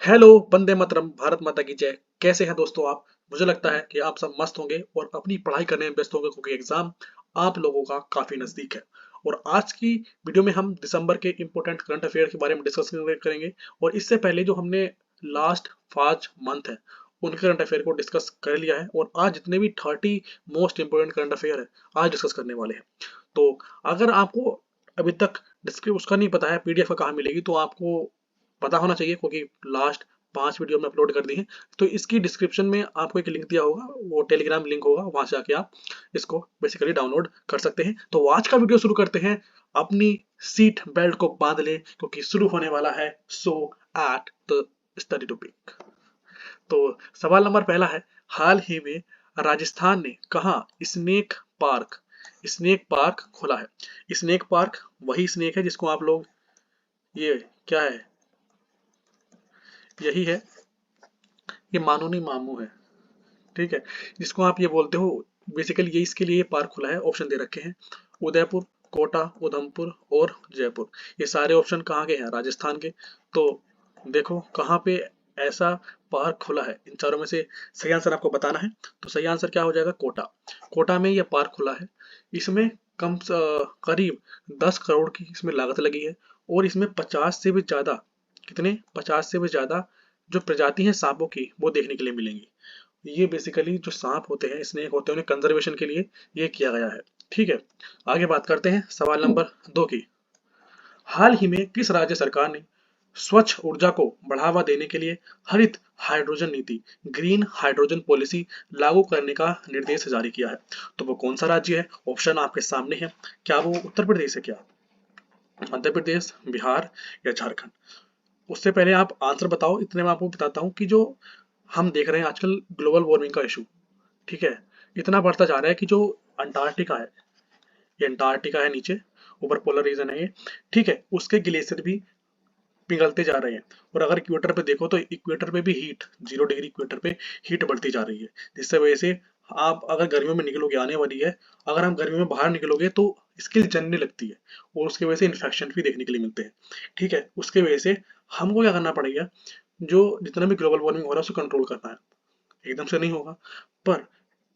Hello, Vande Mataram, Bharat माता की जय। कैसे हैं दोस्तों आप? मुझे लगता है कि आप सब मस्त होंगे और अपनी पढ़ाई करने में व्यस्त होंगे क्योंकि एग्जाम आप लोगों का काफी नजदीक है। और आज की वीडियो में हम दिसंबर के इंपॉर्टेंट करंट अफेयर के बारे में डिस्कस करेंगे। और इससे पहले जो हमने लास्ट 5 मंथ है उनके करंट अफेयर को डिस्कस कर लिया है, और आज जितने भी 30 मोस्ट इंपोर्टेंट करंट अफेयर है आज डिस्कस करने वाले हैं। तो अगर आपको अभी तक डिस्क्रिप उसका नहीं पता है पीडीएफ का कहाँ मिलेगी, तो आपको पता होना चाहिए क्योंकि लास्ट 5 वीडियो में अपलोड कर दी है। तो इसकी डिस्क्रिप्शन में आपको एक लिंक दिया होगा, वो टेलीग्राम लिंक होगा, वहां से आके आप इसको बेसिकली डाउनलोड कर सकते हैं। तो आज का वीडियो शुरू करते हैं। अपनी सीट बेल्ट को बांध ले क्योंकि शुरू होने वाला है सो एट द स्टडी टॉपिक। तो सवाल नंबर पहला है, हाल ही में राजस्थान ने कहा स्नेक पार्क खोला है? स्नेक पार्क वही स्नेक है जिसको आप लोग, ये क्या है, यही है, ये मानो नहीं मामू है, ठीक है, जिसको आप ये बोलते हो। बेसिकली ये इसके लिए पार्क खुला है। ऑप्शन दे रखे हैं उदयपुर, कोटा, उधमपुर और जयपुर। ये सारे ऑप्शन कहाँ के हैं? राजस्थान के। तो देखो कहाँ पे ऐसा पार्क खुला है, इन चारों में से सही आंसर आपको बताना है। तो सही आंसर क्या हो जाएगा? कोटा। कोटा में यह पार्क खुला है। इसमें करीब 10 करोड़ की इसमें लागत लगी है, और इसमें 50 से भी ज्यादा, कितने, 50 से भी ज्यादा जो प्रजाति है सांपों की वो देखने के लिए मिलेंगी। ये बेसिकली जो सांप होते हैं, स्नेक होते हैं, उन्हें कंजर्वेशन के लिए ये किया गया है। ठीक है, आगे बात करते हैं सवाल नंबर 2 की। हाल ही में किस राज्य सरकार ने स्वच्छ ऊर्जा को बढ़ावा देने के लिए हरित हाइड्रोजन नीति, ग्रीन हाइड्रोजन पॉलिसी लागू करने का निर्देश जारी किया है? तो वो कौन सा राज्य है? ऑप्शन आपके सामने है। क्या वो उत्तर प्रदेश है? क्या मध्य प्रदेश, बिहार या झारखंड? उससे पहले आप आंसर बताओ, इतने में आपको बताता हूँ कि जो हम देख रहे हैं आजकल ग्लोबल वार्मिंग का इशू, ठीक है, इतना बढ़ता जा रहा है कि जो अंटार्कटिका है, ये अंटार्कटिका है नीचे, ऊपर पोलर रीजन है ये, ठीक है, उसके ग्लेशियर भी पिघलते जा रहे हैं। और अगर इक्वेटर पे देखो तो इक्वेटर पे भी हीट, 0 डिग्री इक्वेटर पे हीट बढ़ती जा रही है, जिससे वजह से आप अगर गर्मियों में निकलोगे, आने वाली है, अगर हम गर्मियों में बाहर निकलोगे तो स्किन जलने लगती है, और उसकी वजह से इन्फेक्शन भी देखने के लिए मिलते हैं। ठीक है, उसके वजह से हमको क्या करना पड़ेगा, जो जितना भी ग्लोबल वार्मिंग हो रहा है उसको कंट्रोल करना है। एकदम से नहीं होगा, पर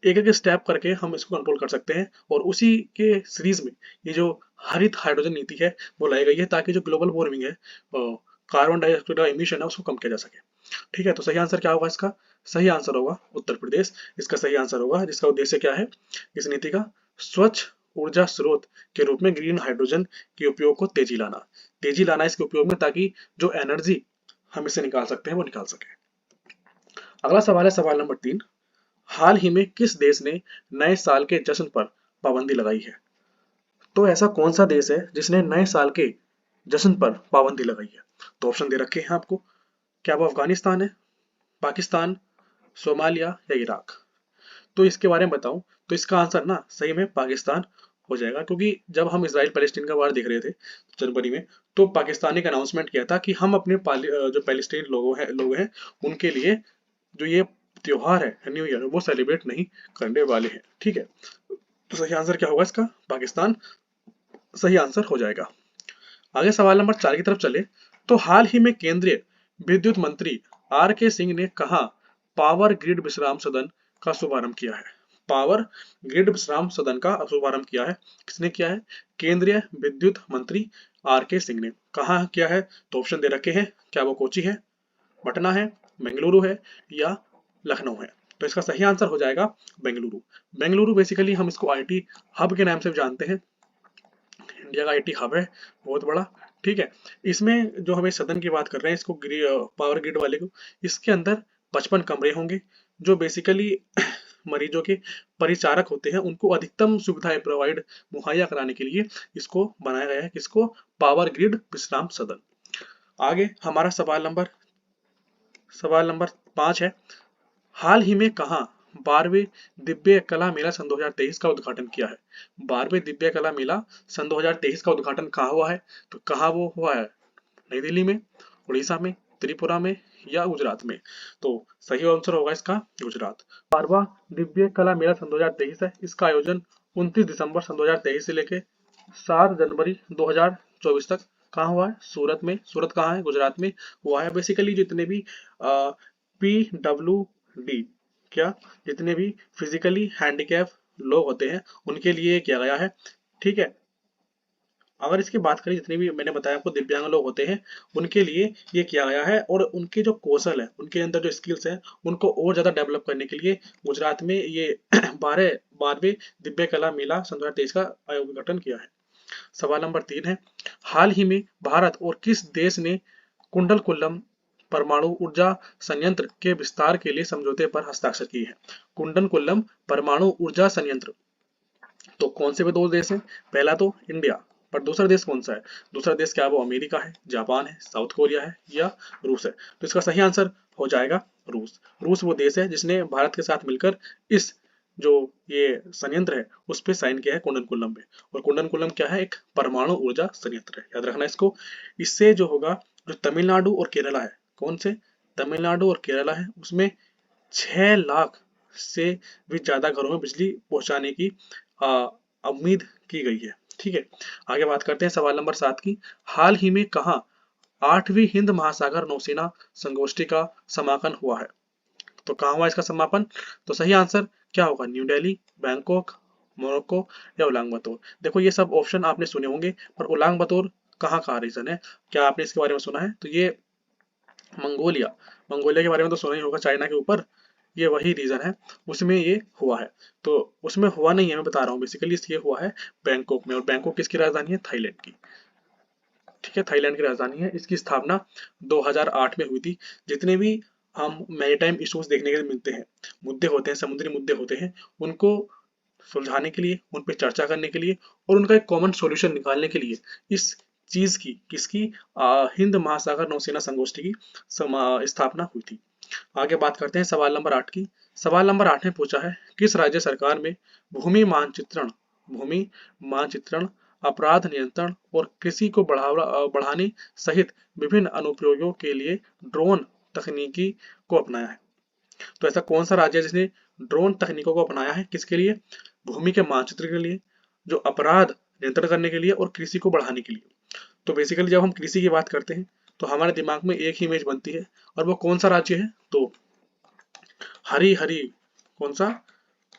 एक एक स्टेप करके हम इसको कंट्रोल कर सकते हैं। और उसी के सीरीज में ये जो हरित हाइड्रोजन नीति है वो लाई गई है, ताकि जो ग्लोबल वार्मिंग है, कार्बन डाइऑक्साइड का इमिशन है, उसको कम किया जा सके। ठीक है, तो सही आंसर क्या होगा इसका? सही आंसर होगा उत्तर प्रदेश। इसका सही आंसर होगा, जिसका उद्देश्य क्या है इस नीति का? स्वच्छ ऊर्जा स्रोत के रूप में ग्रीन हाइड्रोजन के उपयोग को तेजी लाना इसके उपयोग में, ताकि जो एनर्जी हम इससे निकाल सकते हैं वो निकाल सके। अगला सवाल है सवाल नंबर 3। हाल ही में किस देश ने नए साल के जश्न पर पाबंदी लगाई है? तो ऐसा कौन सा देश है जिसने नए साल के जश्न पर पाबंदी लगाई है? तो ऑप्शन दे रखे हैं आपको। क्या वो अफगानिस्तान है, पाकिस्तान, सोमालिया या इराक? तो इसके बारे में बताऊं तो इसका आंसर ना सही में पाकिस्तान हो जाएगा, क्योंकि जब हम इसराइल पैलेस्टीन का वार देख रहे थे जनवरी में, तो पाकिस्तान ने एक अनाउंसमेंट किया था कि हम अपने जो पैलेस्टीन लोग हैं उनके लिए जो ये त्योहार है न्यू ईयर, वो सेलिब्रेट नहीं करने वाले हैं। ठीक है, तो सही आंसर क्या होगा इसका? पाकिस्तान सही आंसर हो जाएगा। आगे सवाल नंबर 4 की तरफ चले, तो हाल ही में केंद्रीय विद्युत मंत्री आर के सिंह ने कहा पावर ग्रिड विश्राम सदन का शुभारंभ किया है? पावर ग्रिड विश्राम सदन का शुभारंभ किया है, किसने किया है? केंद्रीय विद्युत मंत्री आर के सिंह ने। कहा किया है? तो ऑप्शन दे रखे हैं। क्या वो कोची है, पटना है, बेंगलुरु है या लखनऊ है? तो इसका सही आंसर हो जाएगा बेंगलुरु। बेंगलुरु बेसिकली हम इसको आईटी हब के नाम से जानते हैं, इंडिया का आईटी हब है बहुत बड़ा। ठीक है, इसमें जो हमें सदन की बात कर रहे हैं, इसको पावर ग्रिड वाले को, इसके अंदर 55 कमरे होंगे, जो बेसिकली मरीजों के परिचारक होते हैं उनको अधिकतम सुविधाएं प्रोवाइड मुहैया कराने के लिए इसको बनाया गया है। किसको? पावर ग्रिड विश्राम सदन। आगे हमारा सवाल नंबर 5 है। हाल ही में कहाँ 12वें दिव्य कला मेला सन 2023 का उद्घाटन किया है? 12वें दिव्य कला मेला सन 2023 का उद्घाटन कहाँ हुआ है? तो कहाँ वो हुआ है? नई दिल्ली में, उड़ीसा में, त्रिपुरा में या गुजरात में? तो सही आंसर होगा इसका गुजरात। 12वां दिव्य कला मेला सन 2023 है। इसका आयोजन 29 दिसंबर सन 2023 से लेके 7 जनवरी 2024 तक कहाँ हुआ है? सूरत में। सूरत कहाँ है? गुजरात में हुआ है। बेसिकली जितने भी PWD, क्या, जितने भी फिजिकली हैंडीकैप लोग होते हैं उनके लिए किया गया है। ठीक है। अगर इसकी बात करें, जितने भी मैंने बताया आपको दिव्यांग लोग होते हैं उनके लिए ये किया गया है, और उनके जो कौशल है, उनके अंदर जो स्किल्स है, उनको और ज्यादा डेवलप करने के लिए गुजरात में ये 12वें दिव्य कला मेला सन 2023 का आयोजन गठन किया है। सवाल नंबर 3 है, हाल ही में भारत और किस देश ने कुंडलकुलम परमाणु ऊर्जा संयंत्र के विस्तार के लिए समझौते पर हस्ताक्षर किए हैं? कुंडलकुलम परमाणु ऊर्जा संयंत्र, तो कौन से वे दो देश हैं? पहला तो इंडिया, पर दूसरा देश कौन सा है? दूसरा देश क्या है? वो अमेरिका है, जापान है, साउथ कोरिया है, या रूस है? तो इसका सही आंसर हो जाएगा रूस। रूस वो देश है जिसने भारत के साथ मिलकर इस जो ये संयंत्र है उस पर साइन किया है, कुंडनकुलम में। और कुंडनकुलम क्या है? एक परमाणु ऊर्जा संयंत्र है, याद रखना इसको। इससे जो होगा, जो तमिलनाडु और केरला है, कौन से? तमिलनाडु और केरला है, उसमें 6 लाख से भी ज्यादा घरों में बिजली पहुंचाने की उम्मीद की गई है। ठीक है। आगे बात करते हैं सवाल नंबर 7 की। हाल ही में कहाँ 8वीं हिंद महासागर नौसेना संगोष्ठी का समापन हुआ है? तो कहाँ हुआ इसका समापन? तो सही आंसर क्या होगा? न्यू दिल्ली, बैंकॉक, मोरक्को, या उलांगबतौर। देखो ये सब ऑप्शन आपने सुने होंगे, पर उलांगबतौर कहाँ का रीजन है? क्या आपने इसके बारे में सुना है? तो ये मंगोलिया, मंगोलिया के बारे में तो सुना ही होगा, चाइना के ऊपर ये वही रीजन है, उसमें ये हुआ है। तो उसमें हुआ नहीं है, मैं बता रहा हूँ, बेसिकली ये हुआ है बैंकॉक में। और बैंकॉक किसकी राजधानी है? थाईलैंड की। ठीक है, थाईलैंड की राजधानी है। इसकी स्थापना 2008 में हुई थी। जितने भी हम मैरीटाइम इश्यूज देखने के लिए मिलते हैं, मुद्दे होते हैं, समुद्री मुद्दे होते हैं, उनको सुलझाने के लिए, उन पर चर्चा करने के लिए, और उनका एक कॉमन सॉल्यूशन निकालने के लिए इस चीज की, किसकी, हिंद महासागर नौसेना संगोष्ठी की स्थापना हुई थी। आगे बात करते हैं सवाल नंबर 8 की। सवाल नंबर 8 में पूछा है, किस राज्य सरकार में भूमि मानचित्रण, अपराध नियंत्रण और कृषि को बढ़ाने सहित विभिन्न अनुप्रयोगों के लिए ड्रोन तकनीकी को अपनाया है? तो ऐसा कौन सा राज्य है जिसने ड्रोन तकनीकों को अपनाया है? किसके लिए? भूमि के मानचित्र के लिए, जो अपराध नियंत्रण करने के लिए, और कृषि को बढ़ाने के लिए। तो बेसिकली जब हम कृषि की बात करते हैं तो हमारे दिमाग में एक ही इमेज बनती है, और वो कौन सा राज्य है? तो हरी हरी, कौन सा?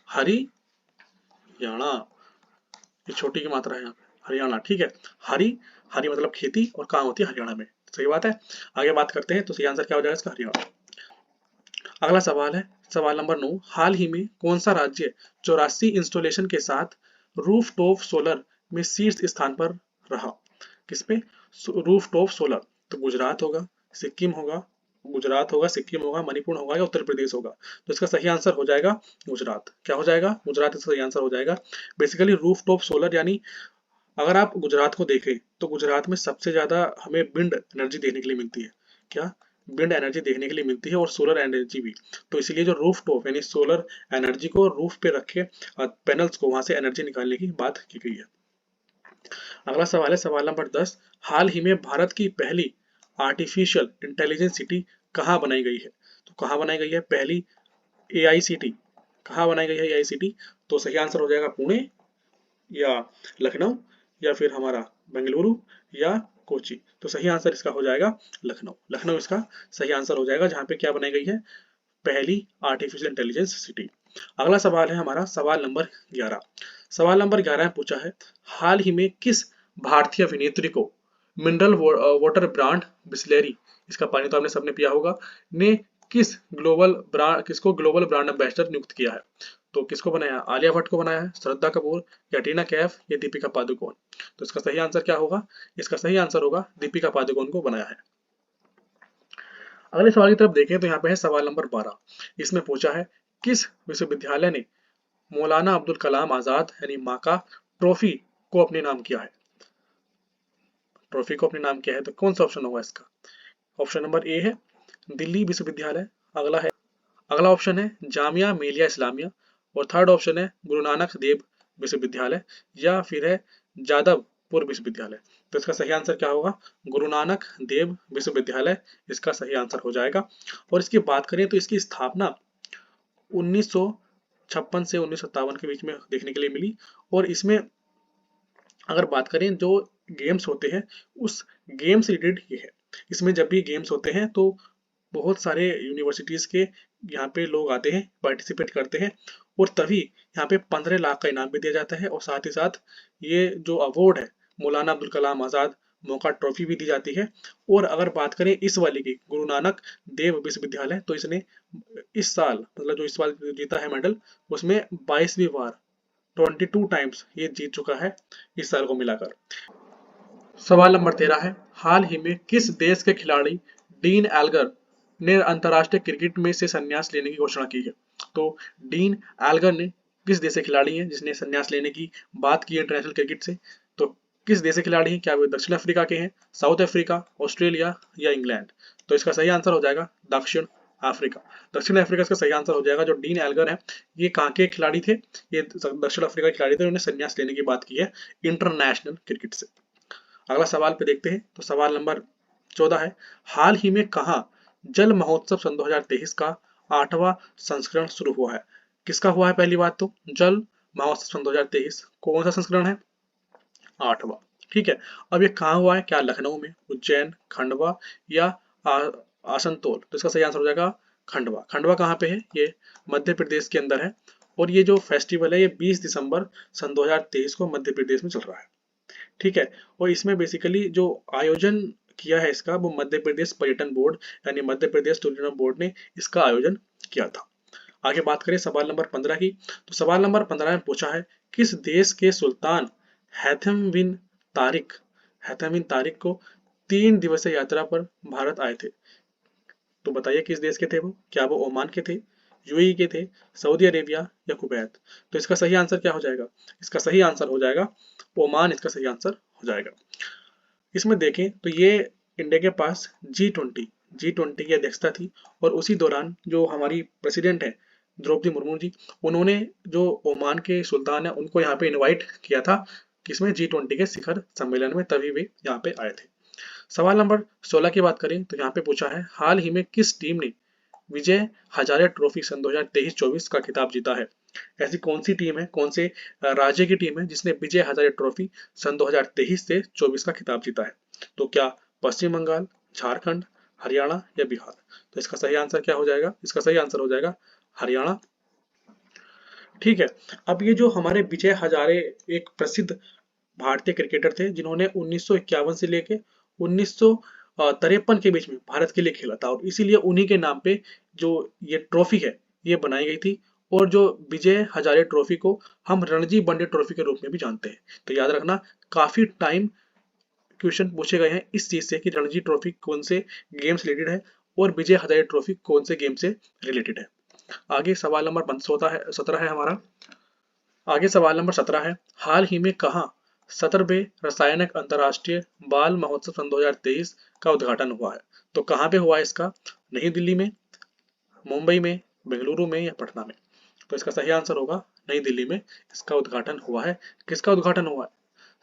हरियाणा। ये छोटी की मात्रा है यहाँ पे, हरियाणा। ठीक है। हरी, हरी मतलब खेती, और कहाँ होती है? हरियाणा में। सही बात है। आगे बात करते हैं, तो सही आंसर क्या हो जाएगा इसका? हरियाणा। अगला सवाल है सवाल नंबर 9। हाल ही में कौन सा राज्य 84 इंस्टॉलेशन के साथ रूफ टॉप सोलर में शीर्ष स्थान पर रहा? किसपे? Roof top solar. तो गुजरात होगा, सिक्किम होगा, सिक्किम होगा, मणिपुर होगा, या उत्तर प्रदेश होगा? तो इसका सही आंसर हो जाएगा गुजरात। क्या हो जाएगा? गुजरात इसका सही आंसर हो जाएगा। बेसिकली रूफ टॉप सोलर यानी, अगर आप गुजरात को देखें तो गुजरात में सबसे ज्यादा हमें विंड एनर्जी देखने के लिए मिलती है। क्या? विंड एनर्जी देखने के लिए मिलती है, और सोलर एनर्जी भी। तो इसलिए जो रूफ टॉप यानी सोलर एनर्जी को रूफ पे रखे पैनल्स को, वहां से एनर्जी निकालने की बात की गई है। अगला सवाल है सवाल नंबर 10। हाल ही में भारत की पहली आर्टिफिशियल इंटेलिजेंस सिटी कहाँ बनाई गई है? तो कहाँ बनाई गई है पहली AICT? कहाँ बनाई गई है AICT? तो सही आंसर हो जाएगा पुणे, या लखनऊ, या फिर हमारा बेंगलुरु, या कोची। तो सही आंसर इसका हो जाएगा लखनऊ। लखनऊ इसका सही आंसर हो जाएगा, जहां पे क्या बनाई गई है? पहली आर्टिफिशियल इंटेलिजेंस सिटी। अगला सवाल है हमारा सवाल नंबर 11। सवाल नंबर 11 में पूछा है, हाल ही में किस भारतीय अभिनेत्री को मिनरल वाटर ब्रांड बिस्लेरी, इसका पानी तो आपने सबने पिया होगा, ने किसको ग्लोबल ब्रांड एम्बेसडर नियुक्त किया है? तो किसको बनाया? आलिया भट्ट को बनाया है, श्रद्धा कपूर, या टीना कैफ, या दीपिका पादुकोण? तो इसका सही आंसर क्या होगा? इसका सही आंसर होगा दीपिका पादुकोण को बनाया है। अगले सवाल की तरफ देखें तो यहाँ पे है सवाल नंबर 12। इसमें पूछा है, किस विश्वविद्यालय ने मौलाना अब्दुल कलाम आजाद यानी माका ट्रॉफी को अपने नाम किया है? ट्रॉफी को अपने नाम किया है, तो कौन सा ऑप्शन होगा इसका? ऑप्शन नंबर ए है दिल्ली विश्वविद्यालय, अगला ऑप्शन है जामिया मिलिया इस्लामिया, और थर्ड ऑप्शन है गुरु नानक देव विश्वविद्यालय, या फिर है जादवपुर विश्वविद्यालय। तो इसका सही आंसर क्या होगा? गुरु नानक देव विश्वविद्यालय इसका सही आंसर हो जाएगा। और इसकी बात करें तो इसकी स्थापना 1956 से 1957 के बीच में देखने के लिए मिली। और इसमें अगर बात करें जो गेम्स होते हैं, उस गेम्स रिलेटेड ये है। इसमें जब भी गेम्स होते हैं तो बहुत सारे यूनिवर्सिटीज के यहाँ पे लोग आते हैं, पार्टिसिपेट करते हैं, और तभी यहाँ पे 15 लाख का इनाम भी दिया जाता है, और साथ ही साथ ये जो अवार्ड है मौलाना अब्दुल कलाम आज़ाद मौका ट्रॉफी भी दी जाती है। और अगर बात करें इस वाली की, गुरु नानक देव विश्वविद्यालय, तो इसने इस साल, मतलब जो इस साल जीता है मेडल, उसमें 22वीं बार 22 टाइम्स ये जीत चुका है इस साल को मिलाकर। सवाल नंबर 13 है, हाल ही में किस देश के खिलाड़ी डीन एल्गर ने अंतर्राष्ट्रीय क्रिकेट में से संन्यास लेने की घोषणा की है? तो डीन एल्गर ने किस देश के खिलाड़ी हैं जिसने संन्यास लेने की बात की है इंटरनेशनल क्रिकेट से? तो किस देश के खिलाड़ी हैं? क्या वे दक्षिण अफ्रीका के हैं, साउथ अफ्रीका, ऑस्ट्रेलिया या इंग्लैंड? तो इसका सही आंसर हो जाएगा दक्षिण अफ्रीका। दक्षिण अफ्रीका इसका सही आंसर हो जाएगा। जो डीन एल्गर है ये कहाँ के खिलाड़ी थे? ये दक्षिण अफ्रीका के खिलाड़ी थे, उन्होंने संन्यास लेने की बात की है इंटरनेशनल क्रिकेट से। अगला सवाल पे देखते हैं। तो सवाल नंबर 14 है, हाल ही में कहाँ जल महोत्सव सन 2023 का 8वां संस्करण शुरू हुआ है? किसका हुआ है? पहली बात तो जल महोत्सव सन 2023 कौन सा संस्करण है? 8वां। ठीक है, अब ये कहाँ हुआ है? क्या लखनऊ में, उज्जैन, खंडवा या आसनतोल? तो इसका सही आंसर हो जाएगा खंडवा। खंडवा कहाँ पे है? ये मध्य प्रदेश के अंदर है। और ये जो फेस्टिवल है ये 20 दिसंबर सन 2023 को मध्य प्रदेश में चल रहा है। ठीक है, और इसमें बेसिकली जो आयोजन किया है इसका, वो मध्य प्रदेश पर्यटन बोर्ड यानी मध्य प्रदेश टूरिज्म बोर्ड ने इसका आयोजन किया था। आगे बात करें सवाल नंबर 15 की। तो सवाल नंबर 15 में पूछा है, किस देश के सुल्तान हैथम बिन तारिक को 3 दिवसीय यात्रा पर भारत आए थे? तो बताइए किस देश के थे वो? क्या वो ओमान के थे, यूएई के थे, सऊदी अरेबिया या कुवैत? तो इसका सही आंसर क्या हो जाएगा? इसका सही आंसर हो जाएगा ओमान, इसका सही आंसर हो जाएगा। इसमें देखें तो ये इंडिया के पास जी20 की अध्यक्षता थी, और उसी दौरान जो हमारी प्रेसिडेंट है द्रौपदी मुर्मू जी, उन्होंने जो ओमान के सुल्तान है उनको यहाँ पे इनवाइट किया था, किसमें? जी20 के शिखर सम्मेलन में, तभी वे यहाँ पे आए थे। सवाल नंबर 16 की बात करें तो यहाँ पे पूछा है, हाल ही में किस टीम ने विजय हजारे ट्रॉफी सन 2023-24 का खिताब जीता है? ऐसी कौन सी टीम है, कौन से राज्य की टीम है जिसने विजय हजारे ट्रॉफी सन 2023 से 24 का खिताब जीता है? तो क्या पश्चिम बंगाल, झारखंड, हरियाणा या बिहार? तो इसका सही आंसर क्या हो जाएगा? इसका सही आंसर हो जाएगा हरियाणा। ठीक है, अब ये जो हमारे विजय हजारे एक प्रसिद्ध भारतीय क्रिकेटर थे जिन्होंने 1951 से लेके 1953 के बीच में भारत के लिए खेला था, और इसीलिए उन्हीं के नाम पे जो ये ट्रॉफी है ये बनाई गई थी। और जो विजय हजारे ट्रॉफी को हम रणजी वनडे ट्रॉफी के रूप में भी जानते हैं। तो याद रखना, काफी टाइम क्वेश्चन पूछे गए हैं इस चीज से कि रणजी ट्रॉफी कौन से गेम से रिलेटेड है और विजय हजारे ट्रॉफी कौन से गेम से रिलेटेड है। आगे सवाल नंबर 17 है हमारा। आगे सवाल नंबर 17 है, हाल ही में कहाँ 17वें रासायनिक अंतर्राष्ट्रीय बाल महोत्सव सन 2023 का उद्घाटन हुआ है? तो कहाँ पे हुआ है इसका? नई दिल्ली में, मुंबई में, बेंगलुरु में या पटना में? तो इसका सही आंसर होगा नई दिल्ली में इसका उद्घाटन हुआ है। किसका उद्घाटन हुआ है?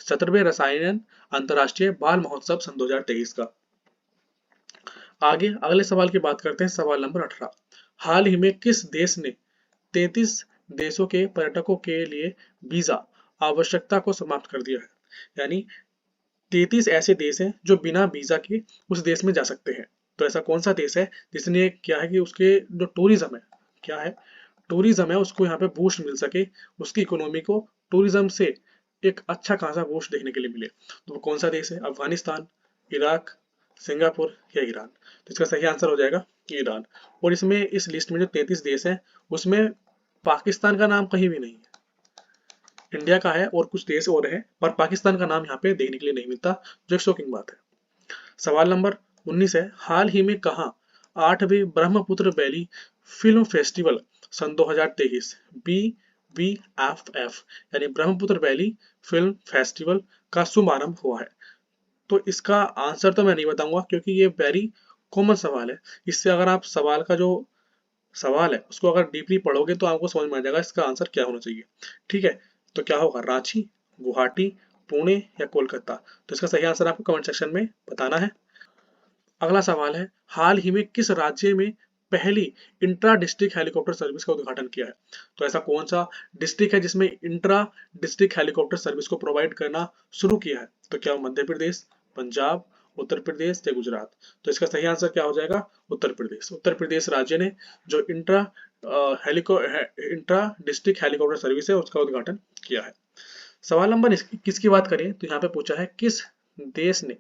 17वें रसायन अंतर्राष्ट्रीय बाल महोत्सव सन 2023 का। आगे अगले सवाल की बात करते हैं, सवाल नंबर 18। हाल ही में किस देश ने 33 देशों के पर्यटकों के लिए वीजा आवश्यकता को समाप्त कर दिया है? यानी 33 ऐसे देश हैं जो बिना वीजा के उस देश में जा सकते हैं। तो ऐसा कौन सा देश है जिसने क्या है कि उसके जो टूरिज्म है, क्या है, टूरिज्म है, उसको यहाँ पे बूस्ट मिल सके, उसकी इकोनॉमी को टूरिज्म से एक अच्छा खासा बूस्ट देखने के लिए मिले। तो वो कौन सा देश है? अफगानिस्तान, इराक, सिंगापुर या ईरान? तो इसका सही आंसर हो जाएगा ईरान। और इसमें इस लिस्ट में जो 33 देश हैं उसमें पाकिस्तान का नाम कहीं भी नहीं है। इंडिया का है और कुछ देश और है, पर पाकिस्तान का नाम यहाँ पे देखने के लिए नहीं मिलता, जो एक शॉकिंग बात है। सवाल नंबर 19 है, हाल ही में कहाँ 8वें ब्रह्मपुत्र वैली फिल्म फेस्टिवल सन 2023 BVFF यानी ब्रह्मपुत्र वैली फिल्म फेस्टिवल का शुभारंभ हुआ है? तो इसका आंसर तो मैं नहीं बताऊंगा क्योंकि ये वेरी कॉमन सवाल है। इससे अगर आप सवाल का जो सवाल है उसको अगर डीपली पढ़ोगे तो आपको समझ में आ जाएगा इसका आंसर क्या होना चाहिए। ठीक है, तो क्या होगा? रांची, गुवाहाटी, पुणे या कोलकाता? तो इसका सही आंसर आपको कमेंट सेक्शन में बताना है। अगला सवाल है, हाल ही में किस राज्य में पहली इंट्रा डिस्ट्रिक्ट हेलीकॉप्टर सर्विस का उद्घाटन किया है? तो ऐसा कौन सा डिस्ट्रिक्ट है जिसमें इंट्रा डिस्ट्रिक्ट हेलीकॉप्टर सर्विस को प्रोवाइड करना शुरू किया है? तो क्या मध्य प्रदेश, पंजाब, उत्तर प्रदेश या गुजरात? तो इसका सही आंसर क्या हो जाएगा? उत्तर प्रदेश। उत्तर प्रदेश राज्य ने जो इंट्रा डिस्ट्रिक्ट हेलीकॉप्टर सर्विस है उसका उद्घाटन किया है। सवाल नंबर किसकी बात करें तो यहाँ पे पूछा है देश ने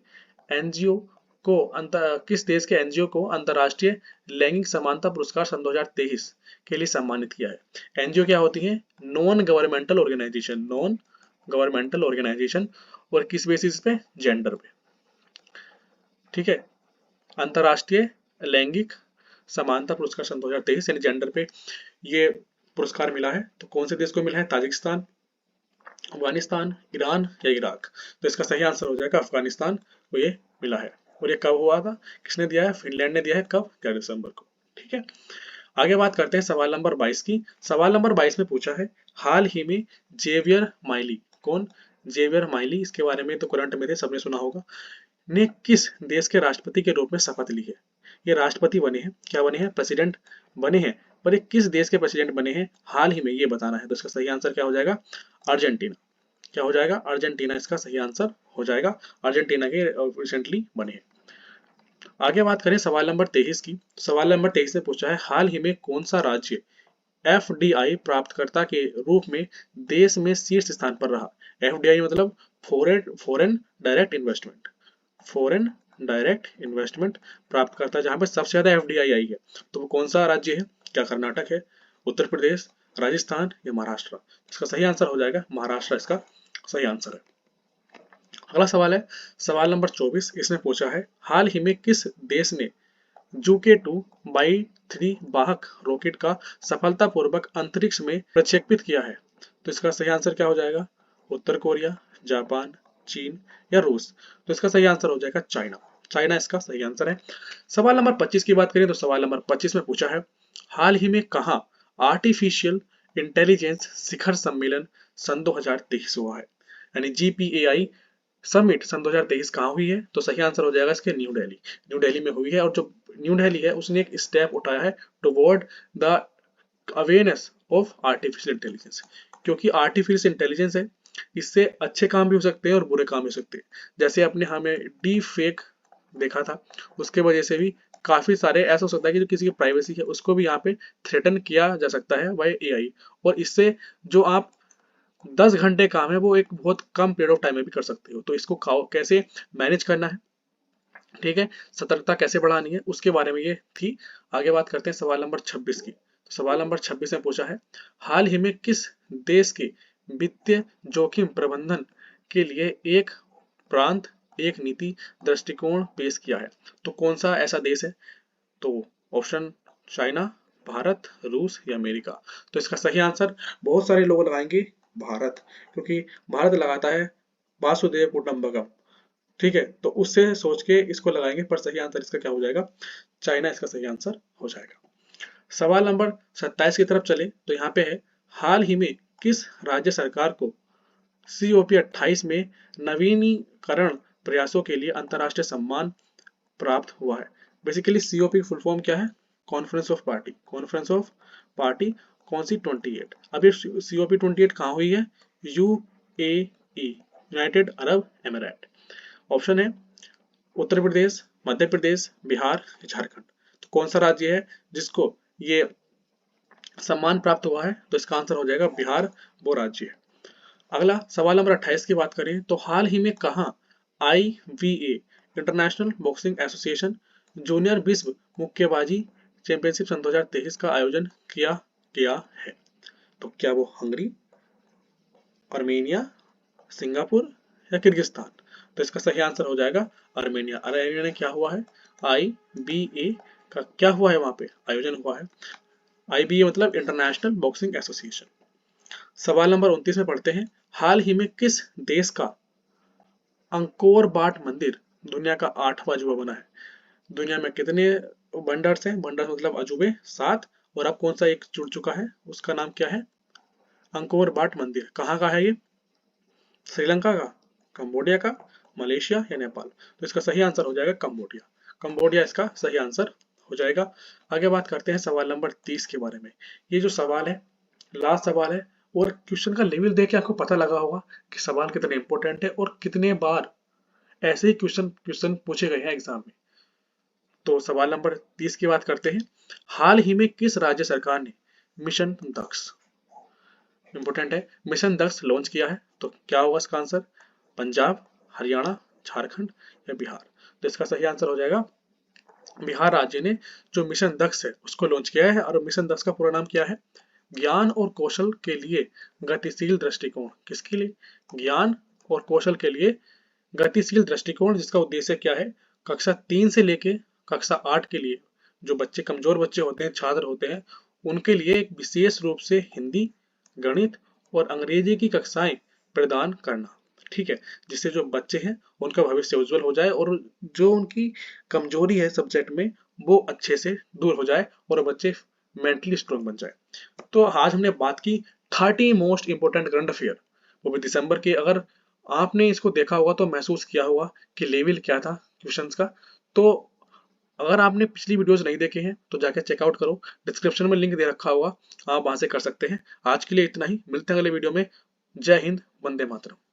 एनजीओ किस देश के एनजीओ को अंतर्राष्ट्रीय लैंगिक समानता पुरस्कार सन 2023 के लिए सम्मानित किया है। एनजीओ क्या होती है? Non governmental organisation. और किस बेसिस पे? जेंडर पे। ठीक है, अंतर्राष्ट्रीय लैंगिक समानता पुरस्कार सन 2023 यानी जेंडर पे ये पुरस्कार मिला है। तो कौन से देश को मिला है? ताजिकिस्तान, अफगानिस्तान, ईरान या इराक? तो इसका सही आंसर हो जाएगा अफगानिस्तान को ये मिला है। और ये कब हुआ था? किसने दिया है? फिनलैंड ने दिया है। कब? 11 दिसंबर को। ठीक है, आगे बात करते हैं सवाल नंबर 22 की। सवाल नंबर 22 में पूछा है हाल ही में जेवियर माइली, कौन? जेवियर माइली, इसके बारे में तो करंट में थे, सबने सुना होगा, ने किस देश के राष्ट्रपति के रूप में शपथ ली है? ये राष्ट्रपति बने हैं, क्या बने हैं? प्रेसिडेंट बने हैं, पर ये किस देश के प्रेसिडेंट बने हैं हाल ही में, ये बताना है। तो इसका सही आंसर क्या हो जाएगा? अर्जेंटीना। क्या हो जाएगा? अर्जेंटीना इसका सही आंसर हो जाएगा। अर्जेंटीना के रिसेंटली बने हैं। आगे बात करें सवाल नंबर 23 की। सवाल नंबर 23 में पूछा है हाल ही में कौन सा राज्य एफडीआई प्राप्तकर्ता के रूप में देश में शीर्ष स्थान पर रहा? एफडीआई मतलब foreign direct investment. Foreign direct investment प्राप्तकर्ता जहां पर सबसे ज्यादा एफडीआई आई है, तो वो कौन सा राज्य है? क्या कर्नाटक है, उत्तर प्रदेश, राजस्थान या महाराष्ट्र? इसका सही आंसर हो जाएगा महाराष्ट्र, इसका सही आंसर है। अगला सवाल है सवाल नंबर 24। इसमें पूछा है हाल ही में किस देश ने Juke-2 वाहक रॉकेट का सफलतापूर्वक अंतरिक्ष में प्रक्षेपित किया है? तो इसका सही आंसर क्या हो जाएगा? उत्तर कोरिया, जापान, चीन या रूस? तो इसका सही आंसर हो जाएगा चाइना। चाइना इसका सही आंसर है। सवाल नंबर 25 की बात करें तो सवाल नंबर 25 में पूछा है हाल ही में कहां आर्टिफिशियल इंटेलिजेंस शिखर सम्मेलन सन 2023 हुआ है? यानी GPAI समिट सन 2023 कहाँ हुई है? तो सही आंसर हो जाएगा इसके न्यू दिल्ली में हुई है। और जो न्यू दिल्ली है उसने एक स्टेप उठाया है toward the awareness of artificial intelligence, क्योंकि आर्टिफिशियल इंटेलिजेंस है, इससे अच्छे काम भी हो सकते हैं और बुरे काम भी हो सकते हैं। जैसे अपने हमें डीप फेक देखा था, उसके वजह से भी काफी सारे ऐसा हो सकता है कि जो किसी की प्राइवेसी है उसको भी यहाँ पे थ्रेटन किया जा सकता है बाय एआई। और इससे जो आप 10 घंटे काम है वो एक बहुत कम पीरियड ऑफ टाइम में भी कर सकते हो। तो इसको कैसे मैनेज करना है, ठीक है, सतर्कता कैसे बढ़ानी है, उसके बारे में ये थी। आगे बात करते हैं सवाल नंबर 26 की। तो सवाल नंबर 26 में पूछा है हाल ही में किस देश के वित्तीय जोखिम प्रबंधन के लिए एक प्रांत एक नीति दृष्टिकोण पेश किया है? तो कौन सा ऐसा देश है? तो ऑप्शन चाइना, भारत, रूस या अमेरिका? तो इसका सही आंसर बहुत सारे लोग लगाएंगे भारत, क्योंकि भारत लगाता है वासुदेव कुटुंबकम। ठीक है, तो उससे सोच के इसको लगाएंगे, पर सही आंसर इसका क्या हो जाएगा? चाइना इसका सही आंसर हो जाएगा। सवाल नंबर 27 की तरफ चले तो यहाँ पे है हाल ही में किस राज्य सरकार को COP28 में नवीनीकरण प्रयासों के लिए अंतर्राष्ट्रीय सम्मान प्राप्त हुआ है? बेसिकली COP की फुल फॉर्म क्या है? कॉन्फ्रेंस ऑफ पार्टी कौन सी 28? अब ये COP 28 कहाँ हुई है? UAE, United Arab emirate. Option है उत्तर प्रदेश, मध्य प्रदेश, बिहार, झारखंड। तो कौन सा राज्य है जिसको ये सम्मान प्राप्त हुआ है? तो इसका आंसर हो जाएगा बिहार, वो राज्य है। अगला सवाल नंबर 28 की बात करें तो हाल ही में कहां IVA international boxing association junior विश्व मुक्केबाजी चैंपियनशिप सन 2023 का आयोजन किया गया है? तो क्या वो हंगरी, आर्मेनिया, सिंगापुर या किर्गिस्तान? तो इसका सही आंसर हो जाएगा आर्मेनिया। आर्मेनिया में क्या हुआ है? IBA का क्या हुआ है? वहां पे आयोजन हुआ है। IBA मतलब इंटरनेशनल बॉक्सिंग एसोसिएशन। सवाल नंबर 29 में पढ़ते हैं हाल ही में किस देश का अंकोर बाट मंदिर दुनिया का 8वां अजूबा बना है? दुनिया में कितने वंडर्स हैं? वंडर्स मतलब अजूबे 7, और अब कौन सा एक जुड़ चुका है, उसका नाम क्या है? अंकोर बाट मंदिर। कहाँ का है ये? श्रीलंका का, कंबोडिया का, मलेशिया या नेपाल? तो इसका सही आंसर हो जाएगा कंबोडिया। कंबोडिया इसका सही आंसर हो जाएगा। आगे बात करते हैं सवाल नंबर 30 के बारे में। ये जो सवाल है लास्ट सवाल है, और क्वेश्चन का लेवल देख के आपको पता लगा होगा कि सवाल कितने इंपॉर्टेंट है और कितने बार ऐसे ही क्वेश्चन पूछे गए हैं एग्जाम में। तो सवाल नंबर 30 की बात करते हैं। हाल ही में किस राज्य सरकार ने मिशन दक्ष, इंपोर्टेंट है, मिशन दक्ष लॉन्च किया है? तो क्या होगा इसका आंसर? पंजाब, हरियाणा, झारखंड या बिहार? तो इसका सही आंसर हो जाएगा बिहार राज्य ने जो मिशन दक्ष है उसको लॉन्च किया है। और मिशन दक्ष का पूरा नाम क्या है? ज्ञान और कौशल के लिए गतिशील दृष्टिकोण। किसके लिए? ज्ञान और कौशल के लिए गतिशील दृष्टिकोण, जिसका उद्देश्य क्या है? कक्षा 3 से लेके कक्षा 8 के लिए जो बच्चे, कमजोर बच्चे होते हैं, छात्र होते हैं, उनके लिए एक विशेष रूप से हिंदी, गणित और अंग्रेजी की कक्षाएं प्रदान करना। ठीक है, जिससे जो बच्चे हैं उनका भविष्य उज्जवल हो जाए और जो उनकी कमजोरी है सब्जेक्ट में वो अच्छे से दूर हो जाए और बच्चे मेंटली स्ट्रांग बन जाए। तो आज हमने बात की 30 मोस्ट इंपोर्टेंट करंट अफेयर, वो भी दिसंबर के। अगर आपने इसको देखा होगा तो महसूस किया होगा कि लेवल क्या था क्वेश्चंस का। तो अगर आपने पिछली वीडियोस नहीं देखे हैं तो जाके चेकआउट करो, डिस्क्रिप्शन में लिंक दे रखा होगा, आप वहां से कर सकते हैं। आज के लिए इतना ही, मिलते हैं अगले वीडियो में। जय हिंद, वंदे मातरम।